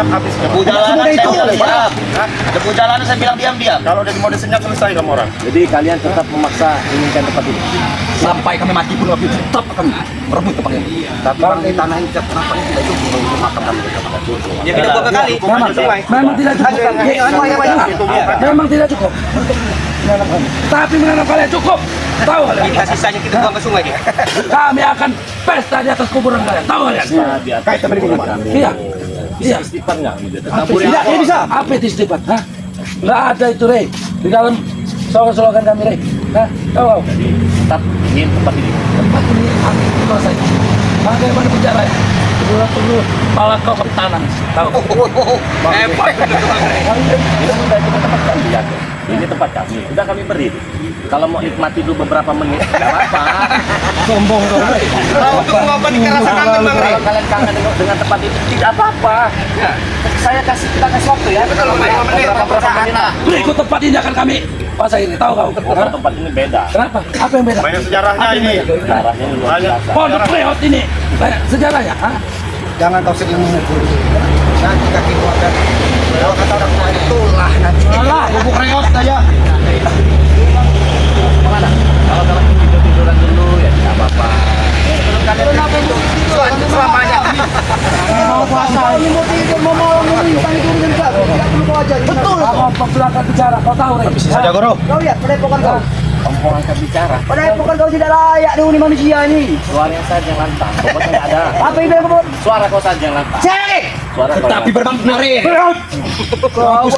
diam habis. Debu jalanan saya bilang diam. Debu jalanan saya bilang diam. Kalau udah mau disenyap selesai kamu orang. Jadi kalian tetap memaksa inginkan tempat ini. Sampai kami mati pun kami tetap akan merebut tempat ini. Tapi orang di tanah ini kenapa ini tidak cukup untuk makam kami? Ya kita buat kali. Memang tidak cukup. Memang tidak cukup. Tapi menganggap kalian cukup. Tahu kalian? Kita sisanya kita buang ke sungai dia. Kami akan pesta di atas kuburan kalian. Tahu kalian? Di atas kuburan kami. Iya. Iya. Istighfar nggak? Tidak, ini bisa. Apa itu istighfar? Hah? Nggak ada itu, Rey. Di dalam slogan kami, Rey. Hah? Tahu? Tetap ingin tempat ini. Tempat ini aku kuasai. Bagaimana penjara ya? Perlu malah kau tanam. Tahu? Hebat. Ini sudah cuma tempat kami ya. Ini tempat kami. Sudah kami berdiri. Kalau mau nikmati dulu beberapa menit, tidak apa-apa. Sombong kau, Rey. Tahu tuh apa dikerasan kangen Bang Rey. Kalau kalian kangen dengan tempat itu, tidak apa-apa. Kita kasih waktu ya. Betul, Beberapa menit. Berikut tempat ini akan kami kuasai ini. Tahu kau? Karena tempat ini beda. Kenapa? Apa yang beda? Banyak sejarahnya ini. Sejarahnya luar biasa. Pondok Reot ini banyak sejarahnya, ha? Jangan kau sering memukul. Nanti kaki keluarga. Kalau kata orang tua itulah nanti. Alah, bubuk reot aja. Kemana? Kalau kalian tidur-tiduran dulu ya tidak apa-apa. Selamanya. Mau puasa. Ini mau tidur, mau minta itu juga. Tidak perlu kau ajar. Betul. Kau belakang bicara, kau tahu, Rey? Saja Guru. Kau lihat padepokan kau. Kamu angkat bicara. Padepokan kau tidak layak dihuni manusia ini. Suaranya saja yang lantang. Pokoknya tidak ada. Apa yang bilang kau? Suara kau saja yang lantang. Cek. Suara kau. Tapi berbangkit. Kau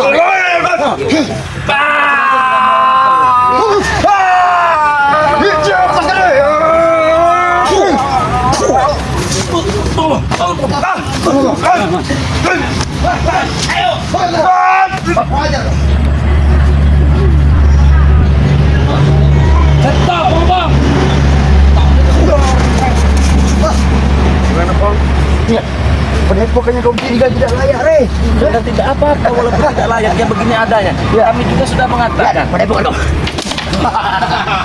Stop, Bang. Gimana Pong? Padepokannya kau tinggal tidak layak, Rey. Sudah tidak apa-apa walaupun tidak layak yang begini adanya. Kami juga sudah mengatakan. Padepokan kau.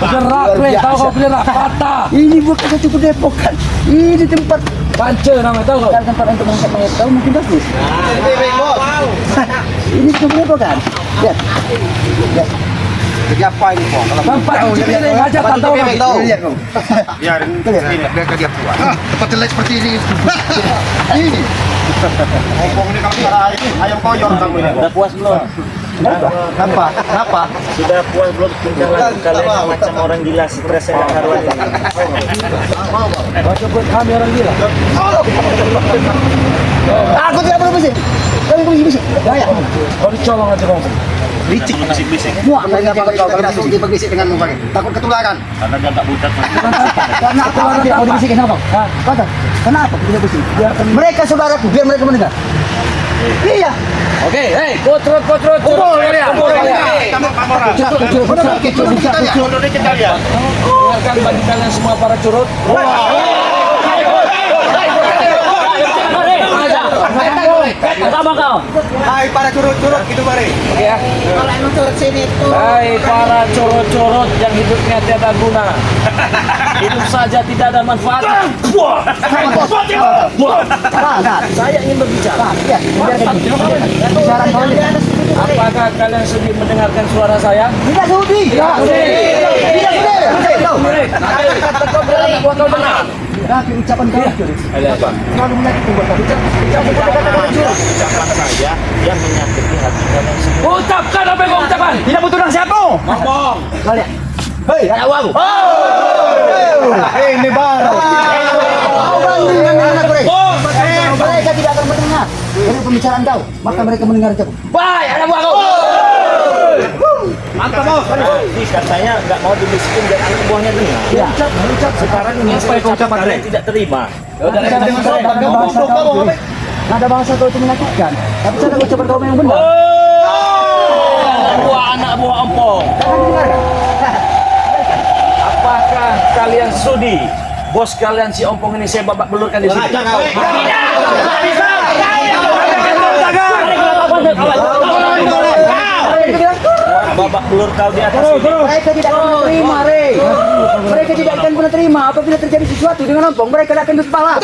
Bergerak, Rey. Tahu kau bergerak, patah. Ini bukan satu padepokan. Ini tempat Pance namanya, tahu kau? tempat untuk mengangkat mayat kau mungkin bagus. Ini cuma padepokan. Lihat. Lihat. Jadi apa ini Pong? Tempat cuci piring aja, tak tahu kau. Lihat kau. Biarin ini biar dia tua. Tempat jelek seperti ini. Ini. Pong ini kalau cara ayam koyor kamu ini. Sudah puas belum? Kenapa? Kenapa? Sudah puas belum tinggal kalian macam orang gila stres dan karuan. Kau sebut kami orang gila. Aku tidak perlu bisik. Kau bisik. Gaya. Kau dicolong aja kau. Licik bisik-bisik. Muak lagi apa kau kalau langsung dibisik dengan muka. Takut ketularan. Karena dia tak bucat. Karena aku tidak mau dibisikin sama kau. Kata, kenapa aku tidak bisik? Mereka saudaraku, biar mereka mendengar. Iya. Oke, hei, kotrot. Kumpul kalian. Dengarkan bagi kalian semua para curut. Pertama kau. Hai para curut-curut gitu Mari. Oke ya. Kalau emang turut sini itu. Hai para curut-curut yang hidupnya tiada guna. Hidup saja tidak ada manfaatnya. Saya ingin berbicara. Bicara kau ini. Apakah kalian sudi mendengarkan suara saya? Tidak sudi. Tidak sudi. Kau dengar. Tapi ucapan kau Apa? selalu menyakiti buat kau. Ucapan saya yang menyakiti hati kalian semua. Ucapkan apa yang kau ucapkan. Tidak butuh nasihatmu. Ngomong. Kau lihat. Hei, anak uang. Ini baru. Kau banding dengan anak mereka. Mereka tidak akan mendengar dari pembicaraan kau. Maka mereka mendengar ucapan. Baik, anak buah kau. Mantap Bos. Ini katanya nggak mau dibisikin dan anak buahnya dengar. Ya. Sekarang ini Apa yang kau ucapkan, kalian Rey? tidak terima. Ada bahasa kau itu menyakitkan. Tapi cara ucapan kau yang benar. Anak buah empong. Apakah kalian sudi bos kalian si ompong ini saya babak belurkan di sini? Babak belur kau di atas ini. Mereka tidak akan terima, Rey. Mereka tidak akan pernah terima apabila terjadi sesuatu dengan Ompong. Mereka tidak akan kepala.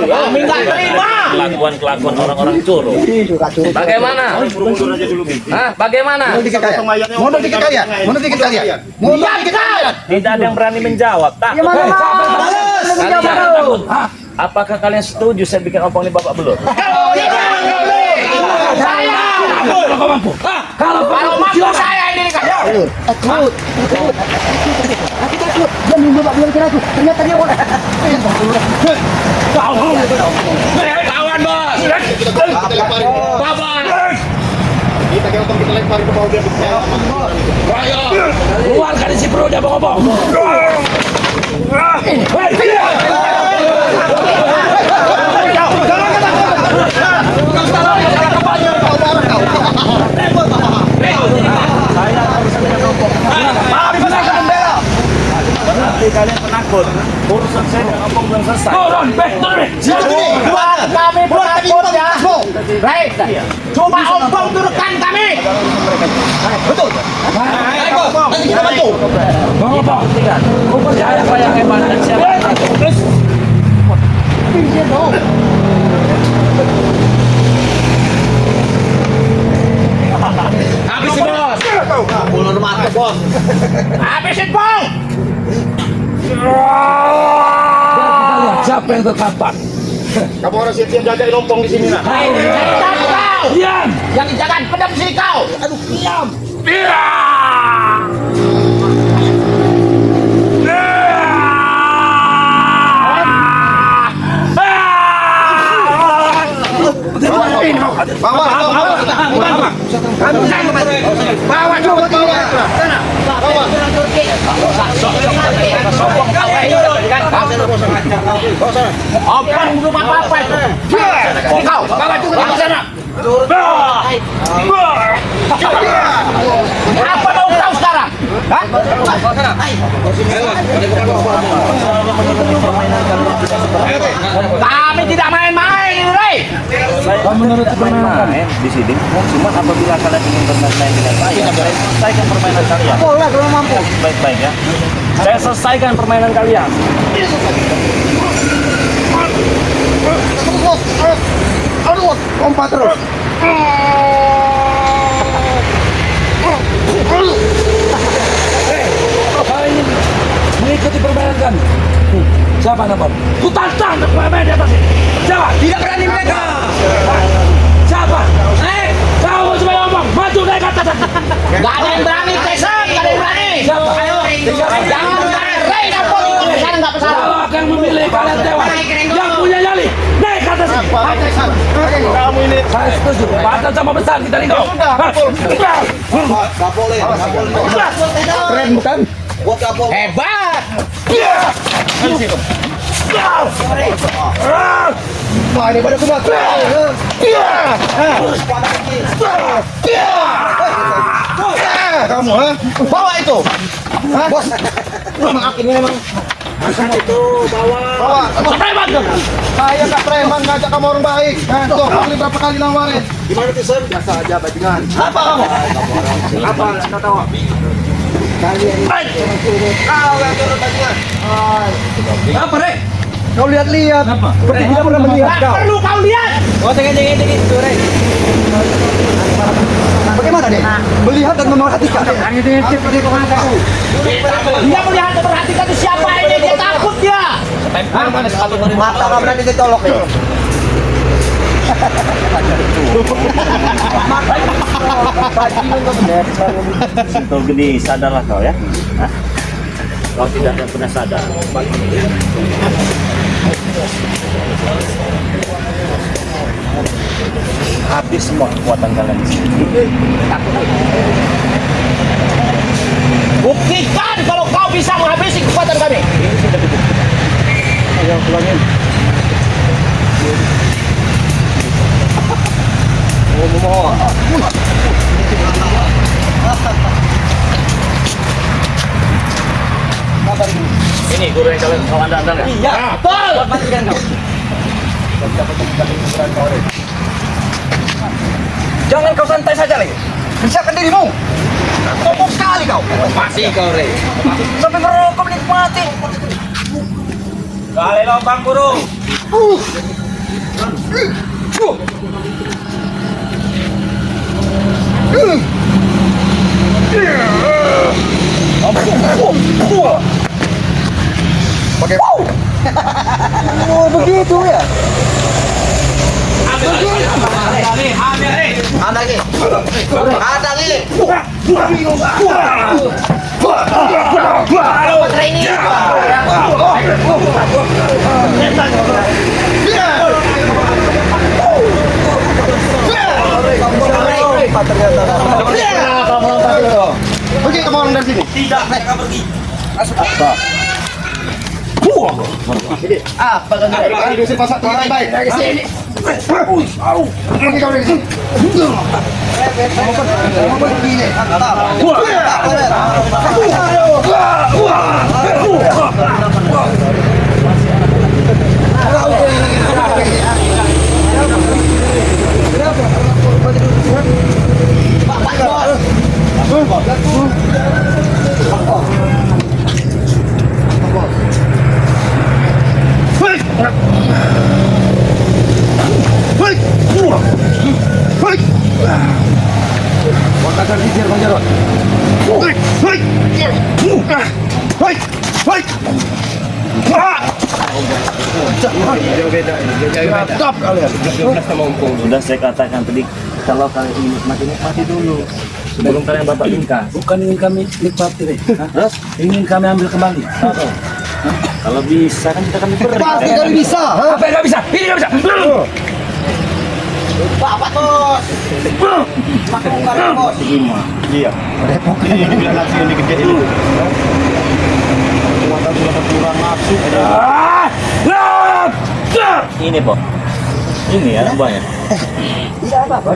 Kami nggak terima. Kelakuan orang-orang curug. Bagaimana? Mundur aja dulu. Hah? Bagaimana? Mundur dikit kalian. Mundur dikit kalian. Mundur dikit kalian. Tidak ada yang berani menjawab. Ya Takut. mana? Kalian Takut. Hah? Apakah kalian setuju saya bikin ompong ini babak belur? Saya. Kalau kau mampu. Hah? Kalau Kalau mampu saya ini kan. Takut. Aku takut. Dia minum babak belur aku. Ternyata dia orang. Kawan bos. Bapak. Kita lempar ke bawah dia. keluarkan isi perut dia bong-bong. Nanti kalian penakut. Urusan saya dengan ompong belum selesai. Turun, turun. Kami penakut ya. Baik. Cuma ompong turunkan kami. Betul. Nanti kita bantu. Bong-bong. Kau percaya apa yang hebat dan siapa? Habisin bos. Ulur mata bos. Habisin bos. Kita lihat siapa yang tertampar. Kamu harus siap-siap jagain ompong di sini nak. Jangan kau. Diam. Yang jangan pedam sini kau. Aduh, diam. Bawa. Bawa coba sana. Bawa. Ompong belum apa-apa itu. Kau bawa juga ke sana. Apa mau kau sekarang? Hah? Kami tidak main-main, Rey. Saya menurut permainan di sini, cuma apabila kalian ingin bermain dengan saya selesaikan permainan kalian. Boleh kalau mampu. Baik-baik ya. Saya selesaikan permainan kalian. Aduh, lompat terus. Kau ingin mengikuti permainan kami? Siapa nama? Ku tantang untuk bermain di atas ini. Siapa? Tidak berani mereka. Siapa? Kau cuma ngomong, maju naik ke atas. Gak ada yang berani, Tyson. Gak ada yang berani. Siapa? Jangan berani. Rey, apa? Sana nggak pesawat. Kalau akan memilih kalian tewas, yang punya nyali naik ke atas ini. Kamu ini. Saya setuju. Badan sama besar kita nih. Gak boleh. Keren bukan? Buat kapol. Hebat. Wah, ini pada semua. Kamu, ha? Bawa itu. Hah? Bos. Maaf ini memang. Bawa. Preman dong. Saya nggak preman, ngajak kamu orang baik. Nah, tuh, kali berapa kali nawarin? Gimana Tyson? Biasa aja bajingan. Apa kamu? Apa? Nggak tahu. Kalian kau yang turun bajingan. Apa, Rey? Kau lihat-lihat. Apa? Seperti tidak pernah melihat Nggak kau. perlu kau lihat. Oh, jangan itu, Rey. Bagaimana deh? Melihat dan memerhatikan. Dia melihat dan perhatikan itu siapa ini. Dia takut dia. Mata nggak berani ditolok ya. Kau gede, sadarlah kau ya. Hah? Kau tidak akan pernah sadar. Habis semua kekuatan kalian di sini. Buktikan kalau kau bisa menghabisi kekuatan kami. Ayo pulangin. Ini guru yang kau andal-andal ya? Iya, betul. Jangan kau santai saja lagi. Persiapkan dirimu. Sombong sekali kau. Masih kau, Re. Sampai merokok menikmati. Kali lubang burung. Oh, begitu ya. Ada lagi. Ada lagi. Oke, kamu orang dari sini. Tidak, mereka pergi. Apa kan? Ini bisa pasang tinggi baik. Dari sini. Oke, kamu dari sini. Kamu begini. Sudah saya katakan tadi, kalau kalian ingin nikmati dulu. Sebelum kalian bapak bingkas. Bukan ingin kami nikmati, Re. Hah? Ingin kami ambil kembali. Kalau bisa kan kita kami pergi. Pasti kali bisa. Apa yang nggak bisa? Ini nggak bisa. Bapak bos. Makan bos. Iya. Bilang nafsu ini gede ini. Kuatan sudah berkurang nafsu. Ini po. Ini ya buahnya. Tidak apa-apa.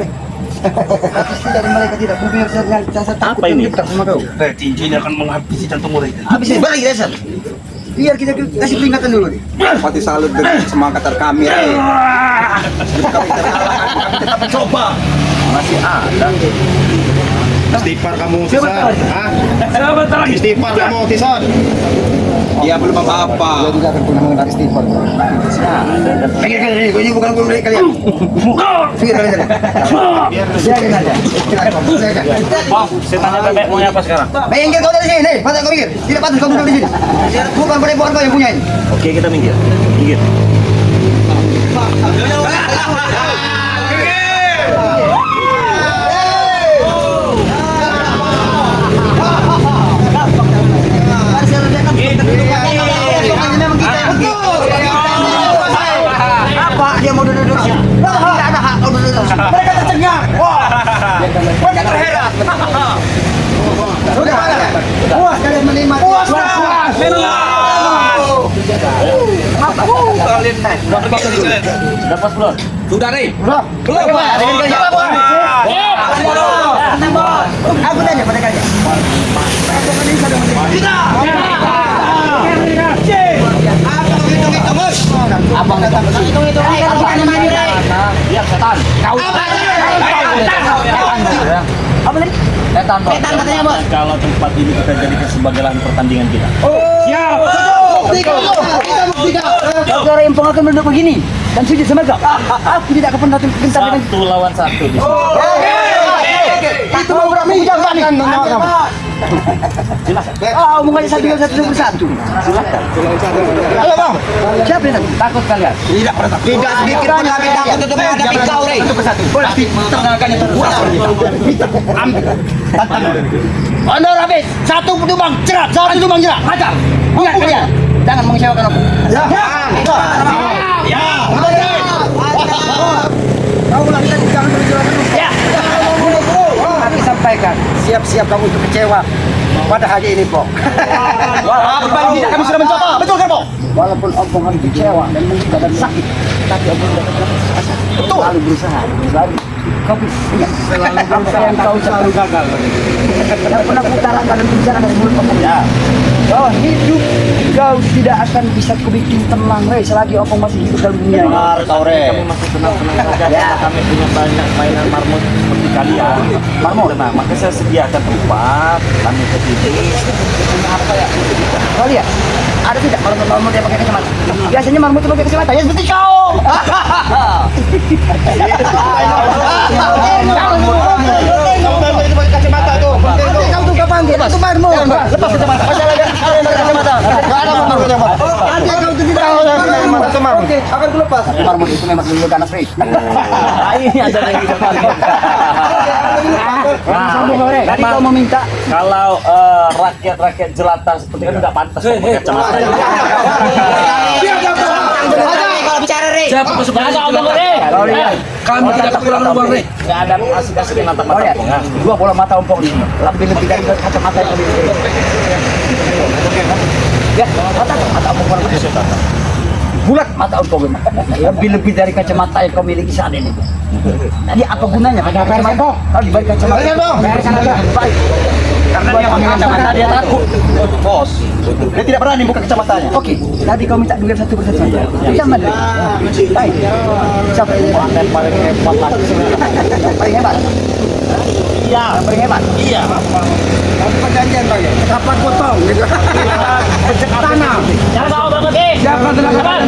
Pasti dari mereka tidak punya rasa takut. Apa ini? Sama kau. Cincinnya akan menghabisi jantung mereka. Habis ini balik dasar. Biar kita kasih peringatan dulu nih. Pati salut dengan semangat kami. Kami tetap mencoba. Masih ada. Istighfar kamu Tison. Siapa lagi? Istighfar kamu Tison. Dia belum apa-apa. Dia tidak akan pernah mengenal istighfar. Pikir kalian ini, ini bukan guru kalian. Pikir kalian. Biarin aja. Pak, saya tanya bebek maunya apa sekarang? Minggir kau dari sini, masa kau minggir. Tidak patut kau duduk di sini. Bukan perempuan kau yang punya ini. Oke, kita minggir. Minggir. Apa dia mau duduk? Tidak ada hak kau duduk. Mereka tercengang. Mereka terheran. Sudah. Puas kalian menikmati. Puas. Kalian naik. Sudah pas belum? Sudah, Re. Belum. Dengan kerja apa? Aku tanya pada kalian. Abang datang ke sini. Dia setan. Kau. Apa tadi? Setan katanya, Bos. Kalau tempat ini kita jadikan sebagai lahan pertandingan kita. Siap. Saudara yang akan menduduk begini dan sujud sama kau. Aku tidak akan pernah pintar dengan 1 lawan 1 di sini. itu mau berapa jangan omongannya satu persatu. Halo bang, siapa yang takut kalian? Tidak sedikit pun kami takut untuk menghadapi kau, Rey. Satu persatu. Boleh tenangkan itu. Honor habis. Satu tumbang jerat. Ajar. Ingat kalian, jangan mengecewakan aku. Ya. Kau ulang tadi jangan mengecewakan aku. Ya. Kami sampaikan, siap-siap kamu untuk kecewa pada hari ini, Pok. Walaupun tidak kami sudah mencoba, betul kan, Pok? Walaupun Opong harus kecewa dan mungkin dan sakit, tapi Opong tidak akan asa. Betul. Lalu berusaha, lalu kau ingat, Kau selalu gagal. Tidak pernah kutarakan dan bicara dari mulut kamu. Ya. Bahwa hidup kau tidak akan bisa kubikin tenang, Rey, selagi opong masih hidup dalam dunia ini. Benar kau Re. Kami masih tenang-tenang saja. Ya. Kami punya banyak mainan marmut seperti kalian. Marmut? Nah, maka saya sediakan tempat. Kami ke sini. Apa ya? Kau lihat, ada tidak marmut yang pakai kacamata? Biasanya marmut itu pakai kacamata, ya seperti kau. Kau tuh kapan? Itu marmut. Lepas kacamata. Masalah kacamata. Gak ada marmut yang marmut. Kau tuh tidak. Oke, akan kulepas. Marmut itu memang dulu ganas, Rey. Ini ada yang kita Tadi kau meminta. Kalau rakyat-rakyat jelata seperti itu tidak pantas pakai kacamata. Siapa kesukaan omong Re? Kau lihat. Kami tidak kekurangan uang Re. Nggak ada asik-asik mata Kau lihat. mata. Dua bola mata ompong ini. Lebih dari kacamata yang kau miliki. Ya, mata ompong bulat mata ompong ini. Lebih dari kacamata yang kau miliki saat ini. Jadi apa gunanya pakai kacamata? Kalau dibalik kacamata. Baik. Karena dia pakai kacamata dia takut. Bos, dia tidak berani buka kacamatanya. Oke, tadi kau minta dulu satu persatu. Bisa mana? Baik. Siapa yang paling hebat lagi? Paling hebat. Iya, Yang paling hebat. iya. Perjanjian bagi. Kapan potong? Tanam. Jangan tahu banget eh. Siapa telah kapan?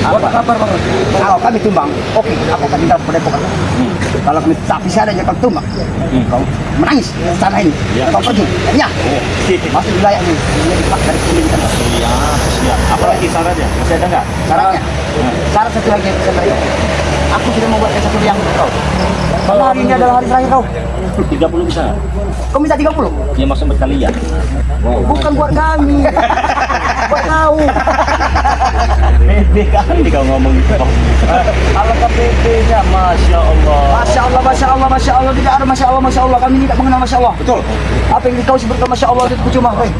Apa kabar bang? Kalau kami tumbang, oke, aku akan tinggal pada pokok. Kalau kami tak bisa ada kau tumbang, kau menangis di sana ini, kau pergi, ya, masuk wilayah ini, pak dari pemilikan. Siap. Apalagi sarannya? Masih ada nggak? Syaratnya, syarat satu lagi yang bisa saya. Aku sudah membuat satu yang kau. Karena hari ini adalah hari terakhir kau. 30 bisa. Kau minta 30? Ya maksud berkalian. Bukan buat kami, buat kau. Bebe kali kau ngomong gitu. Alangkah bebenya, masya Allah. Masya Allah, Masya Allah, Masya Allah, tidak ada Masya Allah, Masya Allah. Kami tidak mengenal Masya Allah. Betul. Apa yang kau sebutkan Masya Allah itu cuma Rey.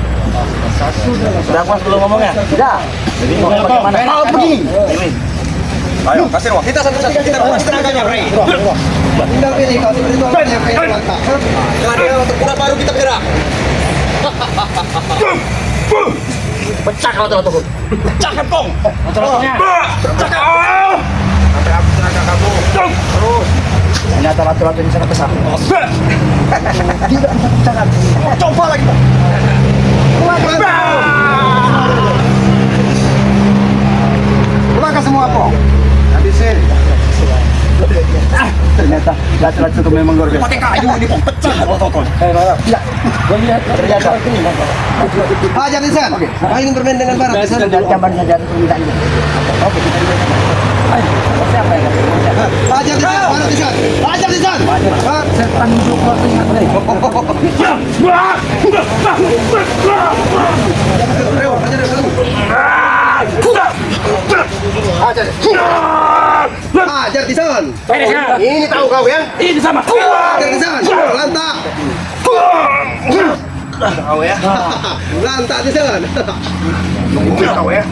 Sudah puas belum ngomongnya? Tidak. Jadi mau bagaimana? Kau pergi. Ini. Ayo, kasih ruang. Kita satu-satu kita ruang tenaganya, Ray. Tinggal pilih kalau seperti itu yang kayak mantap. Kalau untuk pura baru kita bergerak. Pecah kalau tuh. Pecah kepong. Motornya. Pecah. Sampai habis tenaga kamu. Terus. Ternyata ratu-ratu ini sangat besar. Tidak sangat. Coba lagi. Terima semua po. Habisin. Ternyata ratu-ratu itu memang luar biasa. Pakai kayu ini pong pecah. Tidak. Ternyata. Hajar Nisan. Oke. Kau ingin bermain dengan Barat Nisan? Dan gambar saja permintaan ini. Oke, kita lihat. Ayo, siapa yang Hajar Nisan. Barat Nisan. Hajar Nisan. setan hidup waktu ingat Rey. Hajar Nisan. Ini tahu kau ya? Ini sama. Hajar Nisan. Lantak. Kau ya? Lantak Nisan. Kau ya?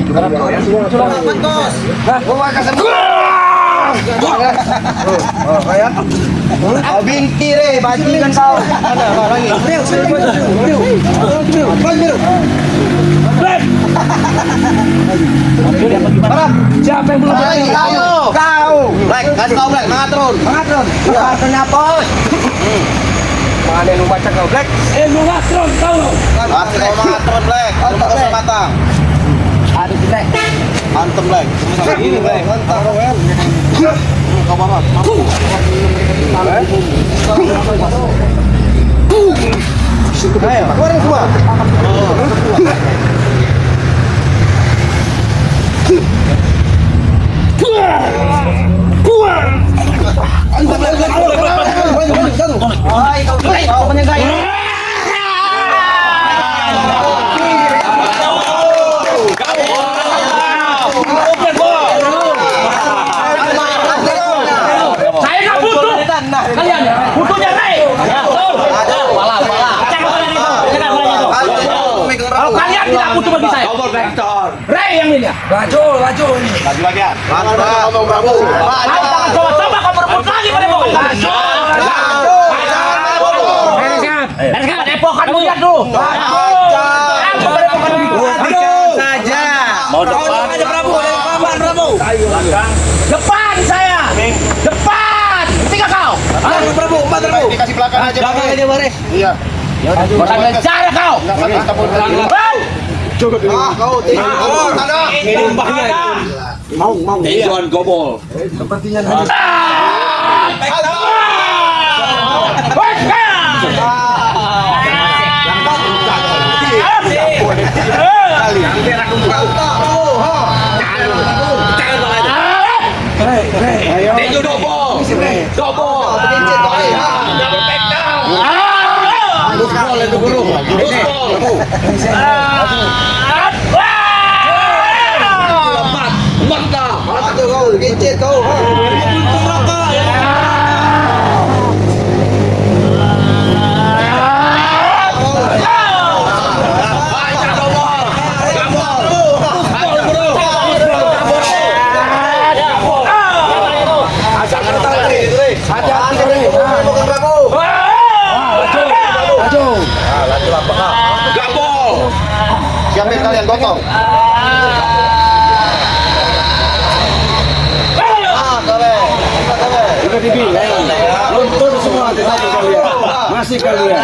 Selamat bos. Bawa kasar. Oh, kayak. Oh, binti re, bajingan kau. Ada lagi. Siapa yang belum Hai, kau. Black, kasih kau Black, mangatron. Mangatronnya bos. Mana yang lu baca kau Black? Ngatron kau. Kasih kau mangatron Black. Untuk matang. Ada di Rey. Antem Black. Ini Black. Mantap kau ya. Kau bawa. Ayo, keluarin semua. Kau penyegai. Saya nggak butuh. Kalian butuhnya Rey. Pecah kepalanya itu. Pecah kepalanya itu. Kalau kalian tidak butuh bagi saya. Rey yang ini ya. Laju ini. Lagi lagi ya. Mantap, Bang Prabu. Coba kau berebut lagi pada pokok. Sekarang epokan mu lihat dulu. Saja. Mau depan. Aja Prabu, Prabu. Belakang. Depan saya. Depan. Tiga kau. Prabu, dikasih belakang aja. Belakang aja, Baris. Iya. Orang ngejar kau. Kau tinggal. Ini umpahnya. Mau. Tujuan gobol. Siapin kalian gotong. Udah dibilang. Luntur semua satu kalian. Masih kalian.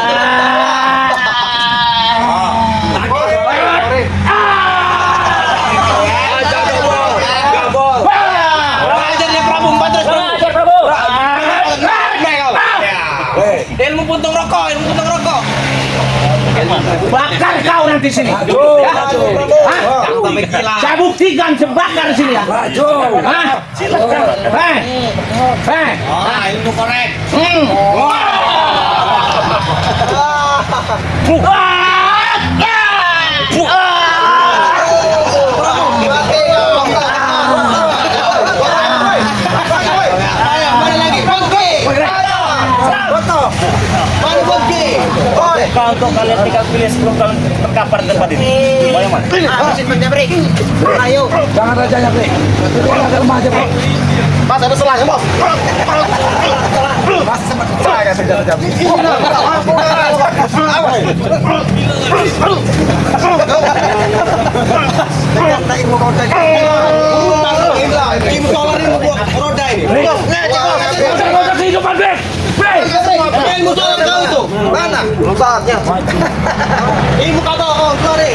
Ilmu puntung rokok. Bakar kau nanti sini. Saya buktikan sebakar sini ya. Ilmu korek. Kau untuk kalian tinggal pilih sebelum kalian terkapar di tempat ini. Mau yang mana? Ayo. Jangan rajanya, Bre. Ada rumah aja, Bro. Mas ada selanya, Bos. Mas sempat saya senjata jam. Roda ini. Kehidupan, Bre. Ilmu soal kau itu. Mana? Belum saatnya. Ilmu kata kau keluarin.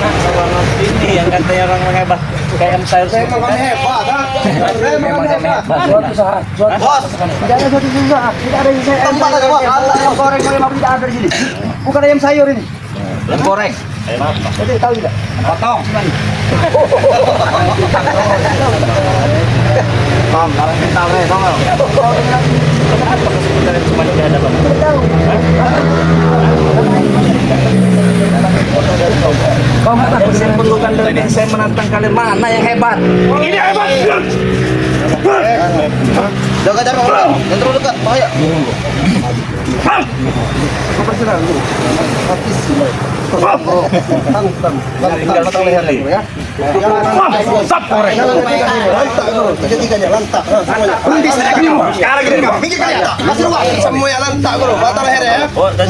Ini yang katanya orang hebat. Kayak saya Memang hebat, ha? Memang hebat. Suatu saat. Bos, Tidak ada suatu susah, tidak ada yang saya tempat aja, Bos. ayam goreng memang tidak ada di sini. Bukan ayam sayur ini. Ayam goreng. Jadi tahu tidak? Potong. Bang, kalau kita tahu cuma di hadapan. Kau nggak takut saya perlukan dari saya menantang kalian mana yang hebat? Ini hebat. Jaga jarak orang. Jangan terlalu dekat, bahaya. Tinggal potong leher lagi. Sap korek. Tiga-tiganya lantak. Sekarang gini, minggir kalian. Masih ruang. Semua yang lantak, bro. Mata leher ya. Oh, dan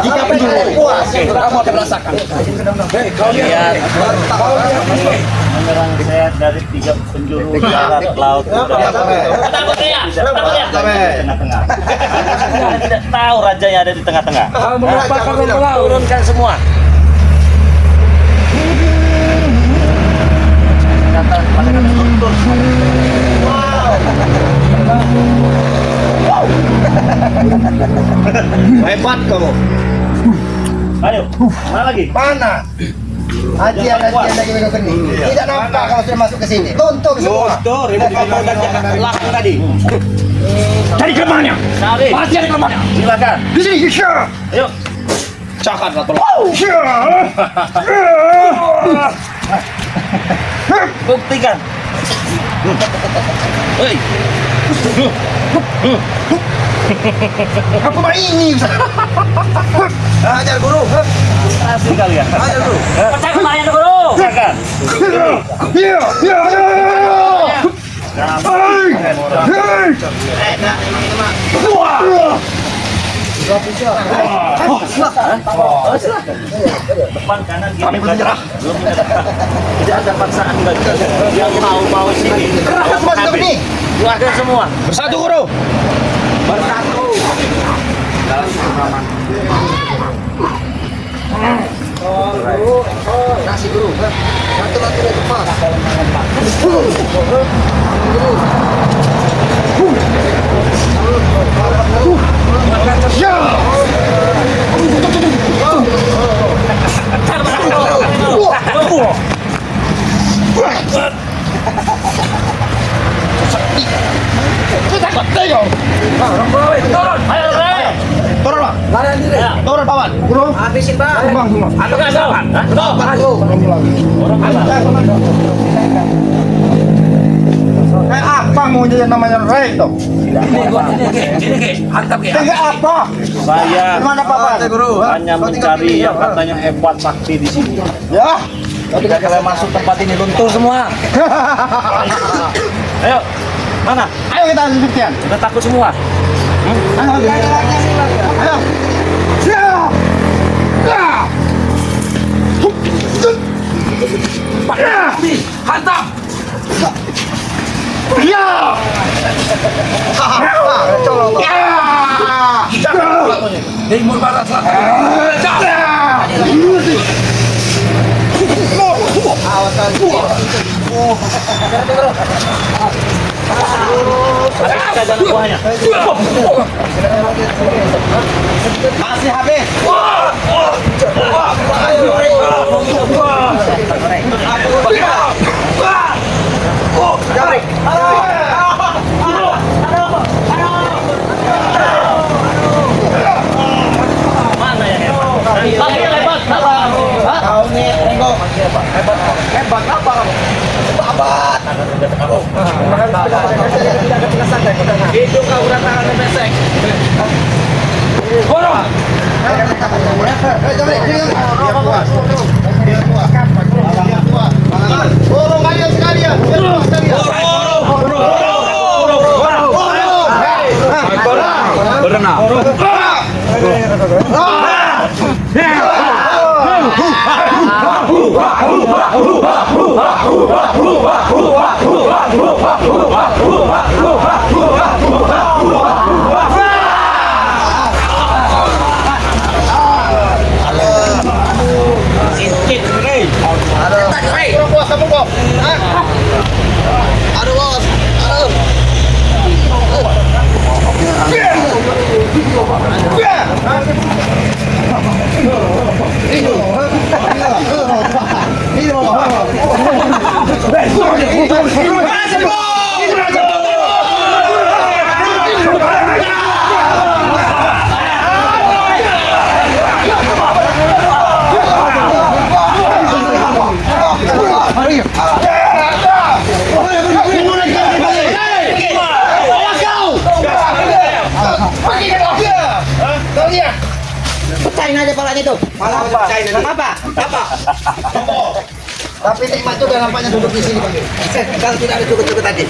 Jika penjuru puas, kamu akan merasakan. lihat menyerang saya dari 3 penjuru darat, laut, udara. Tengah-tengah. Anda tidak tahu raja yang ada di tengah-tengah. Kalau melupakan melaut. Turunkan semua. Kata luntur. Hebat kamu. Ayo, mana lagi? Mana? Ajian lagi mereka keni. Tidak nampak kalau sudah masuk ke sini. Tuntuk semua. Laku tadi. Cari kelemahannya. Cari. Pasti ada kelemahannya. Silakan. Di sini. Ayo. Cakat atau Buktikan. Hei. Apa mah ini? Ajar guru. Asik kalian. Ajar guru. Percaya kemarin guru. Depan kanan kami belum menyerah. Tidak ada paksaan bagi yang mau sini. Keluarga semua. Bersatu guru. Bersatu. Nasi guru. Satu-satu dari depan. Turun Pak. Larian diri. Turun paman. Guru. Habisin bang. Atau nggak salah? Apa maunya yang namanya Rey itu? Ini hantam ke. Tinggal apa? Saya Gimana Pak? hanya mencari yang katanya hebat sakti di sini. Ya. Ketika kalian masuk tempat ini luntur semua. Ayo, mana? Ayo kita lanjutkan. Udah takut semua? Ayo. Ayo. Ya. Ya. Hantam. Ya. Timur barat selatan. Kita jalan buahnya. Masih habis. Mana yang hebat? Pakai yang hebat. Kau nih, Ringo. Hebat apa kamu? Itu kau udah tangan besek. Borong. Borong kalian sekalian. Kurang puas kamu kok? Aduh bos, aduh. Pecahin aja palanya tuh. Apa? Tapi nikmat juga nampaknya duduk di sini Bang. Kalau tidak ada cukup-cukup tadi.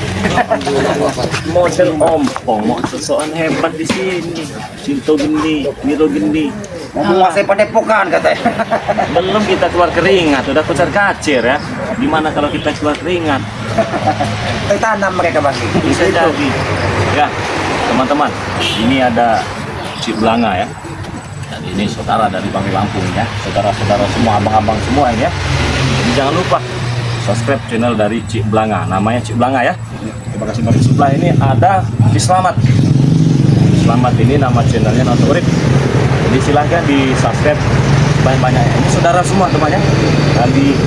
Model ompong, mau sesuatu hebat di sini. Cinto geni, Miro geni. Menguasai padepokan katanya. Belum kita keluar keringat, udah kocar kacir ya. Gimana kalau kita keluar keringat? Tanam mereka Bang. Bisa jadi. Ya, teman-teman, ini ada Cik Blanga ya. Dan ini saudara dari Bangli Lampung ya. Saudara-saudara semua, abang-abang semua ini ya. Jadi jangan lupa subscribe channel dari Cik Blanga. Namanya Cik Blanga ya. Terima kasih banyak. Sebelah ini ada Ki Slamet. Slamet ini nama channelnya Noto Urip. Jadi silahkan di subscribe banyak-banyak. Ini saudara semua temannya. Dan di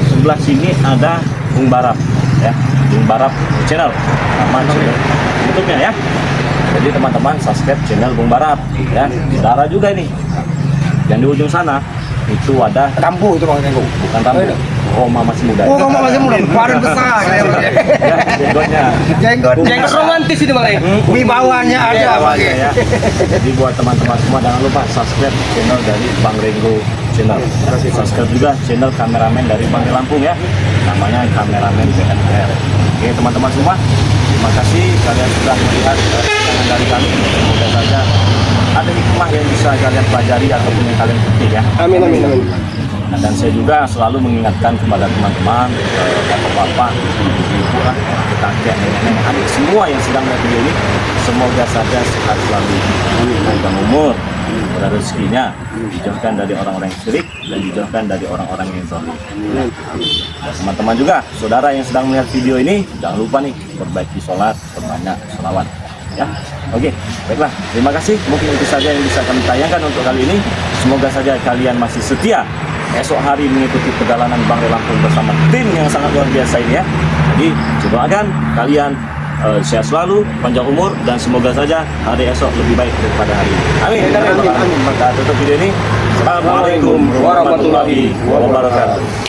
sebelah sini ada Bung Barap ya. Bung Barap channel. Nama channel YouTube-nya ya. Jadi teman-teman subscribe channel Bung Barap ya. Saudara juga ini. Yang di ujung sana itu ada Rambu itu Bang Tengku. bukan rambut. Oh, mama masih muda. Oh, kamu masih muda. Badan besar. Ya, jenggotnya. Jenggot romantis ini Bang. Wibawanya ada Bang. Ya. Jadi buat teman-teman semua jangan lupa subscribe channel dari Bang Renggo channel. Subscribe juga channel kameramen dari Bang Lampung ya. namanya kameramen BNR. Oke teman-teman semua, terima kasih kalian sudah melihat tayangan dari kami. Semoga saja ada hikmah yang bisa kalian pelajari ataupun yang kalian petik ya. Amin, amin, amin. Nah, dan saya juga selalu mengingatkan kepada teman-teman, bapak-bapak, ibu-ibu, kakek, nenek-nenek, adik semua yang sedang melihat video ini, semoga saja sehat selalu, panjang umur, pada rezekinya, dijauhkan dari orang-orang yang syirik dan dijauhkan dari orang-orang yang zalim. Nah, teman-teman juga, saudara yang sedang melihat video ini, jangan lupa nih perbaiki sholat, perbanyak sholawat. Ya, oke, baiklah. Terima kasih. Mungkin itu saja yang bisa kami tayangkan untuk kali ini. Semoga saja kalian masih setia esok hari mengikuti perjalanan Bang Lampung bersama tim yang sangat luar biasa ini ya. Jadi, saya doakan kalian sehat selalu, panjang umur, dan semoga saja hari esok lebih baik daripada hari ini. Amin. Maka tutup video ini. Assalamualaikum warahmatullahi wabarakatuh.